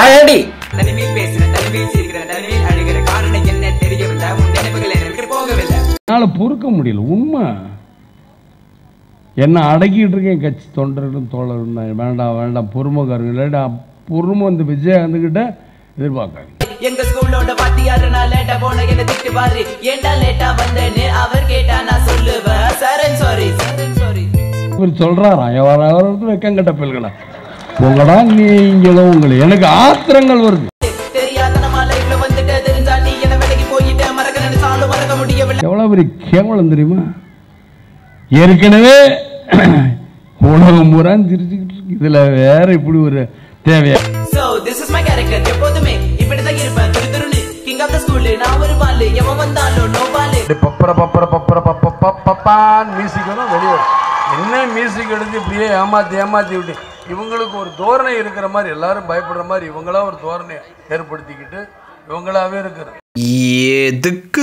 ஆடி தனிமையில் பேசுறேன், தனிமையில் சிரிக்கிறேன், தனிமையில் அழுகிற காரணம் என்ன தெரியவில்லை. உன் நினைவுகள் எனக்கு போகவில்லை. என்னால பொறுக்க முடியல. உண்மை என்ன அடக்கிட்டு இருக்கேன். கட்சி தொண்டர்களும் தோழரும் வேண்டாம் வேண்டாம் பொறுமைக்காரங்க இல்லாட்டா பொறுமை வந்து விஜயகாந்துகிட்ட எதிர்பார்க்காங்க. எங்க ஸ்கூலோட வாத்தியாரு நான் லேட்டா போன என்ன திட்டுவாரு. ஏண்டா லேட்டா வந்தேன்னு அவர் கேட்டா நான் சொல்லுவேன் சாரி சாரி சாரி. இவர் சொல்றாராம் அவரது வெக்கங்கட்ட பிள்ளைகளா உங்களா நீங்களும் உங்களை எனக்கு ஆத்திரங்கள் வருது. தெரியாத நம்ம லைஃப்ல வந்துட்டு தெரிஞ்சா நீ என்ன வேலைக்கு போயிட்டு மறக்க நினைச்சாலும் மறக்க முடியவில்லை. எவ்வளவு பெரிய கேவலம் தெரியுமா. ஏற்கனவே உலகம் பூரா சிரிச்சுக்கிட்டு இருக்கு. இதுல வேற இப்படி ஒரு தேவையா. So this is my character. எப்போதுமே இப்படிதான் இருப்பேன். திருதுருன்னு கிங் ஆஃப் தி ஸ்கூல். நான் ஒரு பால் எவன் வந்தாலும் நோ பால். பப்பர பப்பர பப்பர பப்ப பப்பான் மியூசிக் வரும் வெளியே. என்ன மியூசிக் எடுத்து இப்படியே ஏமாத்தி விட்டு இவங்களுக்கு ஒரு தோரணை இருக்கிற மாதிரி எல்லாரும் பயப்படுற மாதிரி இவங்களா ஒரு தோரணை ஏற்படுத்திக்கிட்டு இவங்களாவே இருக்கிறது. எதுக்கு